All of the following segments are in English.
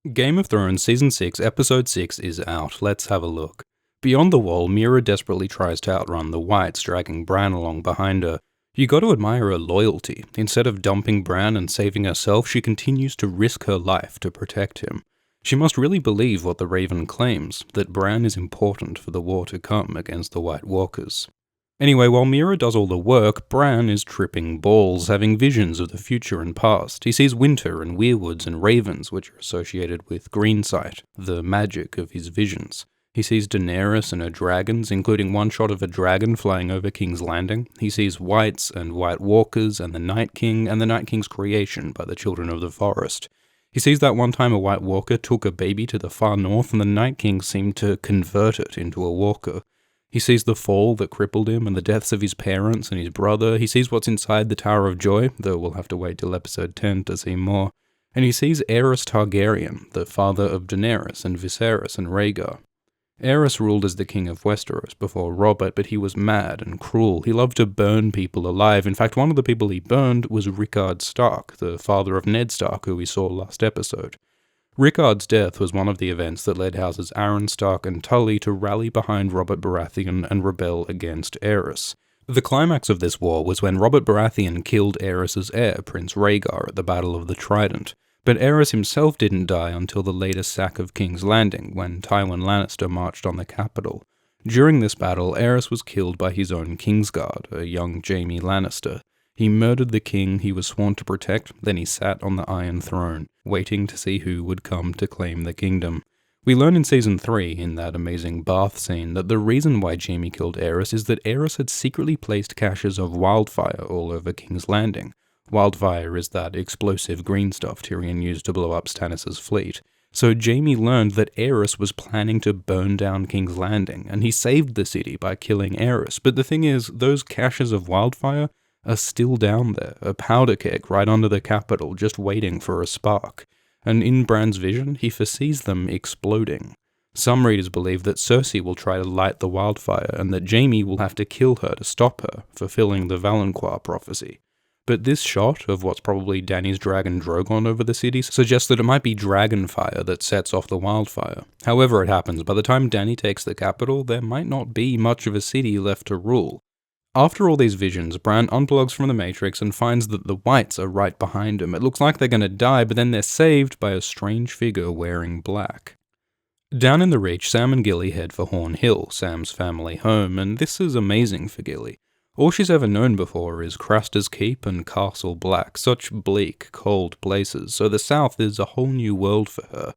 Game of Thrones Season 6, Episode 6 is out. Let's have a look. Beyond the wall, Meera desperately tries to outrun the Whites, dragging Bran along behind her. You gotta admire her loyalty. Instead of dumping Bran and saving herself, she continues to risk her life to protect him. She must really believe what the Raven claims, that Bran is important for the war to come against the White Walkers. Anyway, while Meera does all the work, Bran is tripping balls, having visions of the future and past. He sees winter and weirwoods and ravens, which are associated with greensight, the magic of his visions. He sees Daenerys and her dragons, including one shot of a dragon flying over King's Landing. He sees Whites and White Walkers and the Night King and the Night King's creation by the Children of the Forest. He sees that one time a White Walker took a baby to the far north and the Night King seemed to convert it into a walker. He sees the fall that crippled him and the deaths of his parents and his brother. He sees what's inside the Tower of Joy, though we'll have to wait till episode 10 to see more. And he sees Aerys Targaryen, the father of Daenerys and Viserys and Rhaegar. Aerys ruled as the king of Westeros before Robert, but he was mad and cruel. He loved to burn people alive. In fact, one of the people he burned was Rickard Stark, the father of Ned Stark, who we saw last episode. Rickard's death was one of the events that led houses Arryn, Stark, and Tully to rally behind Robert Baratheon and rebel against Aerys. The climax of this war was when Robert Baratheon killed Aerys' heir, Prince Rhaegar, at the Battle of the Trident. But Aerys himself didn't die until the later sack of King's Landing, when Tywin Lannister marched on the capital. During this battle, Aerys was killed by his own Kingsguard, a young Jaime Lannister. He murdered the king he was sworn to protect, then he sat on the Iron Throne, waiting to see who would come to claim the kingdom. We learn in Season 3, in that amazing bath scene, that the reason why Jaime killed Aerys is that Aerys had secretly placed caches of wildfire all over King's Landing. Wildfire is that explosive green stuff Tyrion used to blow up Stannis' fleet. So Jaime learned that Aerys was planning to burn down King's Landing, and he saved the city by killing Aerys. But the thing is, those caches of wildfire are still down there, a powder keg right under the capital, just waiting for a spark. And in Bran's vision, he foresees them exploding. Some readers believe that Cersei will try to light the wildfire, and that Jaime will have to kill her to stop her, fulfilling the Valancourt prophecy. But this shot of what's probably Dany's dragon Drogon over the city suggests that it might be dragonfire that sets off the wildfire. However it happens, by the time Dany takes the capital, there might not be much of a city left to rule. After all these visions, Bran unplugs from the Matrix and finds that the Whites are right behind him. It looks like they're gonna die, but then they're saved by a strange figure wearing black. Down in the Reach, Sam and Gilly head for Horn Hill, Sam's family home, and this is amazing for Gilly. All she's ever known before is Craster's Keep and Castle Black, such bleak, cold places, so the South is a whole new world for her.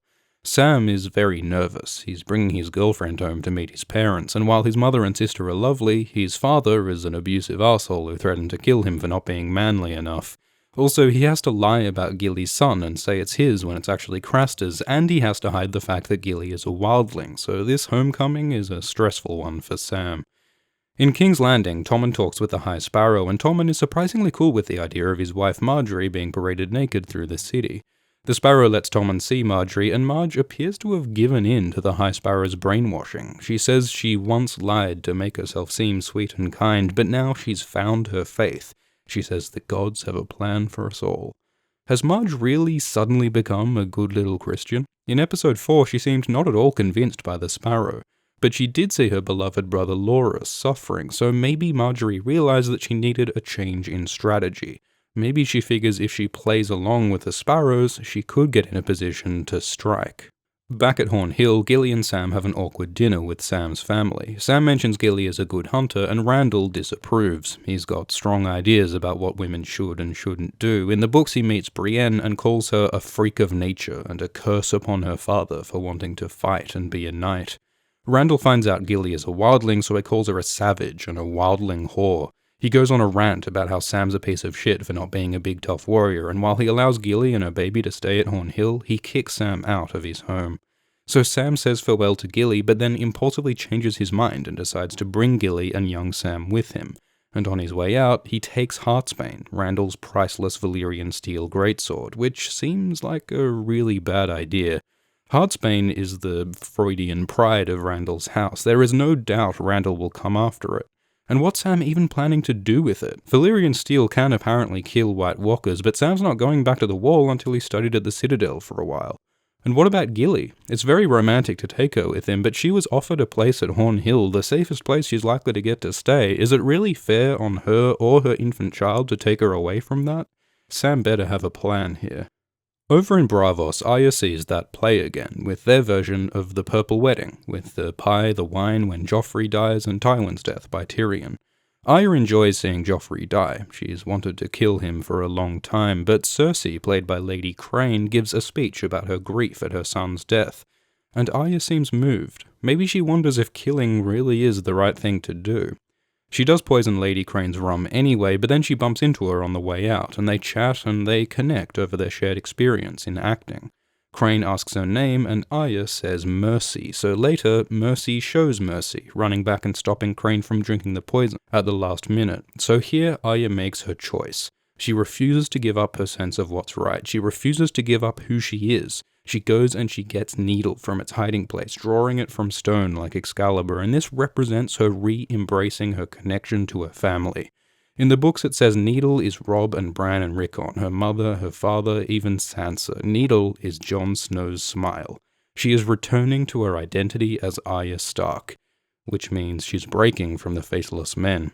Sam is very nervous. He's bringing his girlfriend home to meet his parents, and while his mother and sister are lovely, his father is an abusive asshole who threatened to kill him for not being manly enough. Also, he has to lie about Gilly's son and say it's his when it's actually Craster's, and he has to hide the fact that Gilly is a wildling, so this homecoming is a stressful one for Sam. In King's Landing, Tommen talks with the High Sparrow, and Tommen is surprisingly cool with the idea of his wife Margaery being paraded naked through the city. The Sparrow lets Tommen see Margaery, and Marge appears to have given in to the High Sparrow's brainwashing. She says she once lied to make herself seem sweet and kind, but now she's found her faith. She says the gods have a plan for us all. Has Marge really suddenly become a good little Christian? In episode 4, she seemed not at all convinced by the Sparrow. But she did see her beloved brother Loras suffering, so maybe Margaery realized that she needed a change in strategy. Maybe she figures if she plays along with the Sparrows, she could get in a position to strike. Back at Horn Hill, Gilly and Sam have an awkward dinner with Sam's family. Sam mentions Gilly as a good hunter, and Randyll disapproves. He's got strong ideas about what women should and shouldn't do. In the books, he meets Brienne and calls her a freak of nature and a curse upon her father for wanting to fight and be a knight. Randyll finds out Gilly is a wildling, so he calls her a savage and a wildling whore. He goes on a rant about how Sam's a piece of shit for not being a big tough warrior, and while he allows Gilly and her baby to stay at Horn Hill, he kicks Sam out of his home. So Sam says farewell to Gilly, but then impulsively changes his mind and decides to bring Gilly and young Sam with him. And on his way out, he takes Heartsbane, Randyll's priceless Valyrian steel greatsword, which seems like a really bad idea. Heartsbane is the Freudian pride of Randyll's house. There is no doubt Randyll will come after it. And what's Sam even planning to do with it? Valyrian steel can apparently kill White Walkers, but Sam's not going back to the Wall until he studied at the Citadel for a while. And what about Gilly? It's very romantic to take her with him, but she was offered a place at Horn Hill, the safest place she's likely to get to stay. Is it really fair on her or her infant child to take her away from that? Sam better have a plan here. Over in Braavos, Arya sees that play again, with their version of the Purple Wedding, with the pie, the wine when Joffrey dies, and Tywin's death by Tyrion. Arya enjoys seeing Joffrey die. She's wanted to kill him for a long time, but Cersei, played by Lady Crane, gives a speech about her grief at her son's death. And Arya seems moved. Maybe she wonders if killing really is the right thing to do. She does poison Lady Crane's rum anyway, but then she bumps into her on the way out, and they chat and they connect over their shared experience in acting. Crane asks her name, and Arya says Mercy, so later, Mercy shows Mercy, running back and stopping Crane from drinking the poison at the last minute. So here, Arya makes her choice. She refuses to give up her sense of what's right. She refuses to give up who she is. She goes and she gets Needle from its hiding place, drawing it from stone like Excalibur, and this represents her re-embracing her connection to her family. In the books it says Needle is Robb and Bran and Rickon, her mother, her father, even Sansa. Needle is Jon Snow's smile. She is returning to her identity as Arya Stark, which means she's breaking from the Faceless Men.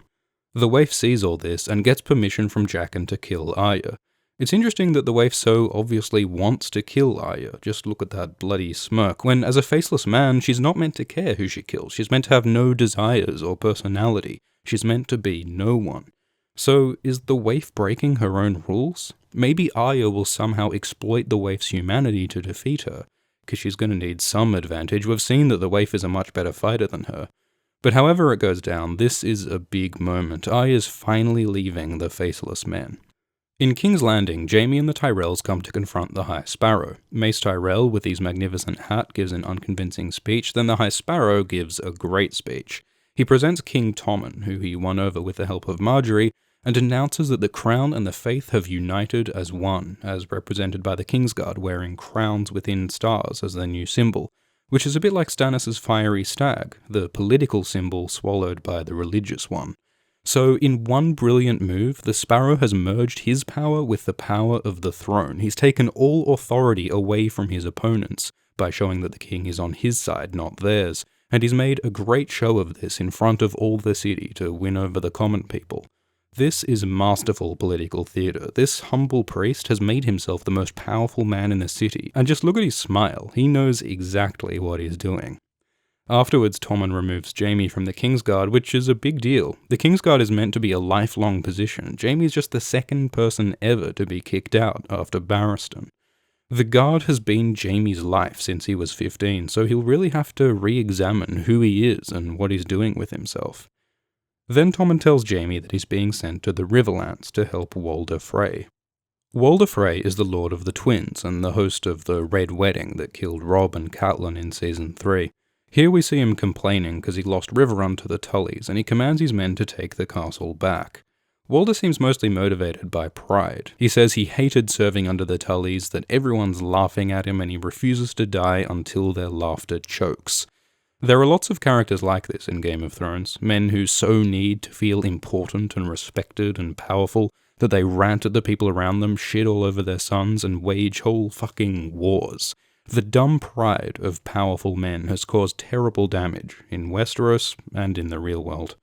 The waif sees all this and gets permission from Jaqen to kill Arya. It's interesting that the waif so obviously wants to kill Arya, just look at that bloody smirk, when as a faceless man she's not meant to care who she kills, she's meant to have no desires or personality, she's meant to be no one. So, is the waif breaking her own rules? Maybe Arya will somehow exploit the waif's humanity to defeat her, because she's going to need some advantage. We've seen that the waif is a much better fighter than her. But however it goes down, this is a big moment. Arya's finally leaving the Faceless Men. In King's Landing, Jaime and the Tyrells come to confront the High Sparrow. Mace Tyrell, with his magnificent hat, gives an unconvincing speech, then the High Sparrow gives a great speech. He presents King Tommen, who he won over with the help of Margaery, and announces that the Crown and the Faith have united as one, as represented by the Kingsguard wearing crowns within stars as their new symbol, which is a bit like Stannis' fiery stag, the political symbol swallowed by the religious one. So, in one brilliant move, the Sparrow has merged his power with the power of the throne. He's taken all authority away from his opponents, by showing that the king is on his side, not theirs, and he's made a great show of this in front of all the city to win over the common people. This is masterful political theatre. This humble priest has made himself the most powerful man in the city, and just look at his smile, he knows exactly what he's doing. Afterwards, Tommen removes Jaime from the Kingsguard, which is a big deal. The Kingsguard is meant to be a lifelong position. Jaime's just the second person ever to be kicked out after Barristan. The guard has been Jaime's life since he was 15, so he'll really have to re-examine who he is and what he's doing with himself. Then Tommen tells Jaime that he's being sent to the Riverlands to help Walder Frey. Walder Frey is the Lord of the Twins and the host of the Red Wedding that killed Robb and Catelyn in Season 3. Here we see him complaining because he lost Riverrun to the Tullys, and he commands his men to take the castle back. Walder seems mostly motivated by pride. He says he hated serving under the Tullys, that everyone's laughing at him, and he refuses to die until their laughter chokes. There are lots of characters like this in Game of Thrones, men who so need to feel important and respected and powerful that they rant at the people around them, shit all over their sons, and wage whole fucking wars. The dumb pride of powerful men has caused terrible damage in Westeros and in the real world.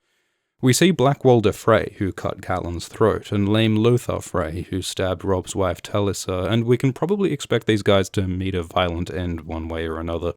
We see Black Walder Frey, who cut Catelyn's throat, and lame Lothar Frey, who stabbed Robb's wife Talisa, and we can probably expect these guys to meet a violent end one way or another.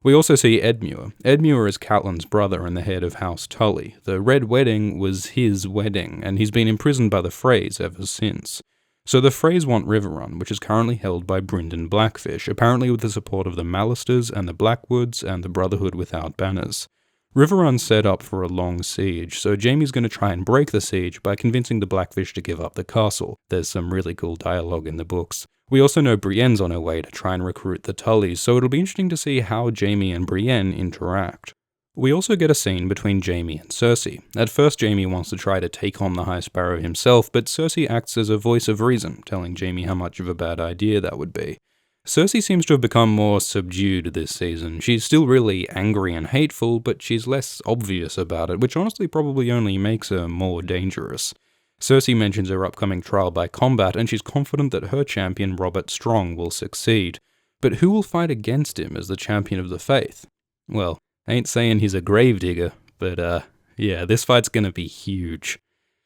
We also see Edmure. Edmure is Catelyn's brother and the head of House Tully. The Red Wedding was his wedding, and he's been imprisoned by the Freys ever since. So the Freys want Riverrun, which is currently held by Brynden Blackfish, apparently with the support of the Mallisters and the Blackwoods and the Brotherhood Without Banners. Riverrun's set up for a long siege, so Jaime's going to try and break the siege by convincing the Blackfish to give up the castle. There's some really cool dialogue in the books. We also know Brienne's on her way to try and recruit the Tullys, so it'll be interesting to see how Jaime and Brienne interact. We also get a scene between Jaime and Cersei. At first, Jaime wants to try to take on the High Sparrow himself, but Cersei acts as a voice of reason, telling Jaime how much of a bad idea that would be. Cersei seems to have become more subdued this season. She's still really angry and hateful, but she's less obvious about it, which honestly probably only makes her more dangerous. Cersei mentions her upcoming trial by combat, and she's confident that her champion Robert Strong will succeed. But who will fight against him as the champion of the faith? Well, I ain't saying he's a gravedigger, but yeah, this fight's gonna be huge.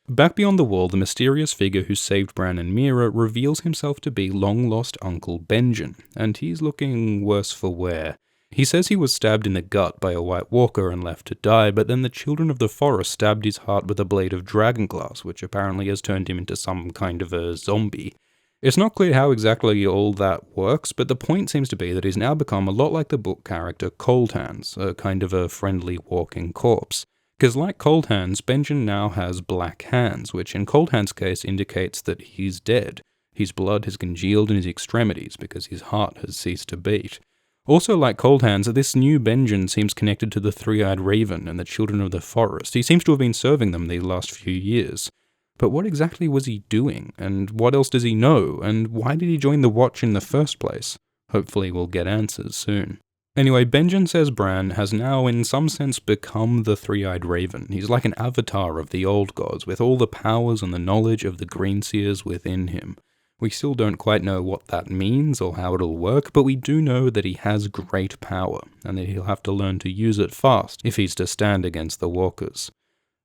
Back beyond the wall, the mysterious figure who saved Bran and Meera reveals himself to be long-lost Uncle Benjen, and he's looking worse for wear. He says he was stabbed in the gut by a White Walker and left to die, but then the children of the forest stabbed his heart with a blade of dragonglass, which apparently has turned him into some kind of a zombie. It's not clear how exactly all that works, but the point seems to be that he's now become a lot like the book character Cold Hands, a kind of a friendly walking corpse. Because like Cold Hands, Benjen now has black hands, which in Cold Hands' case indicates that he's dead. His blood has congealed in his extremities because his heart has ceased to beat. Also like Cold Hands, this new Benjen seems connected to the Three-Eyed Raven and the Children of the Forest. He seems to have been serving them these last few years. But what exactly was he doing? And what else does he know? And why did he join the Watch in the first place? Hopefully we'll get answers soon. Anyway, Benjen says Bran has now in some sense become the Three-Eyed Raven. He's like an avatar of the old gods, with all the powers and the knowledge of the Greenseers within him. We still don't quite know what that means or how it'll work, but we do know that he has great power, and that he'll have to learn to use it fast if he's to stand against the Walkers.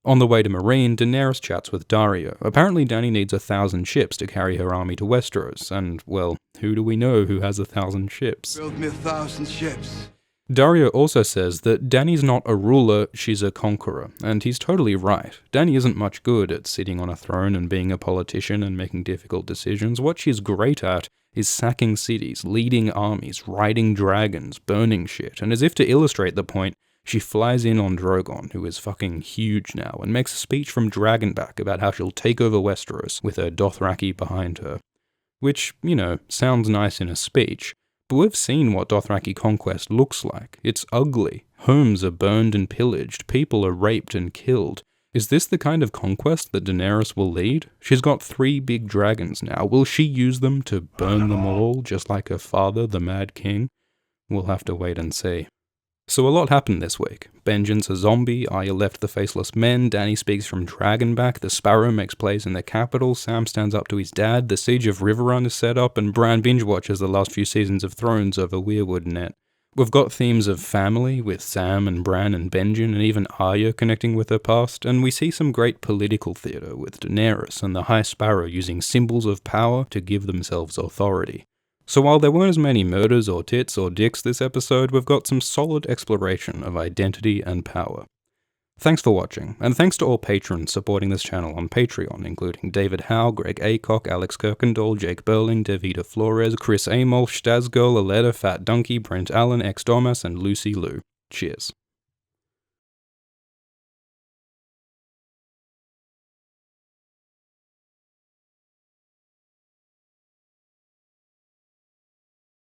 On the way to Meereen, Daenerys chats with Arya. Apparently Dany needs 1,000 ships to carry her army to Westeros, and, well, who do we know who has 1,000 ships? Build me 1,000 ships. Arya also says that Dany's not a ruler, she's a conqueror, and he's totally right. Dany isn't much good at sitting on a throne and being a politician and making difficult decisions. What she's great at is sacking cities, leading armies, riding dragons, burning shit, and as if to illustrate the point, she flies in on Drogon, who is fucking huge now, and makes a speech from Dragonback about how she'll take over Westeros with her Dothraki behind her. Which, you know, sounds nice in a speech, but we've seen what Dothraki conquest looks like. It's ugly. Homes are burned and pillaged, people are raped and killed. Is this the kind of conquest that Daenerys will lead? She's got 3 big dragons now. Will she use them to burn them all, just like her father, the Mad King? We'll have to wait and see. So a lot happened this week. Benjen's a zombie, Arya left the Faceless Men, Dany speaks from Dragonback, the Sparrow makes plays in the capital, Sam stands up to his dad, the Siege of Riverrun is set up, and Bran binge-watches the last few seasons of Thrones over Weirwood Net. We've got themes of family, with Sam and Bran and Benjen, and even Arya connecting with her past, and we see some great political theatre with Daenerys and the High Sparrow using symbols of power to give themselves authority. So while there weren't as many murders or tits or dicks this episode, we've got some solid exploration of identity and power. Thanks for watching, and thanks to all patrons supporting this channel on Patreon, including David Howe, Greg Aycock, Alex Kirkendall, Jake Burling, Davida Flores, Chris Amolsch, Staggs, Aletta, Fat Donkey, Brent Allen, X Domas, and Lucy Liu. Cheers.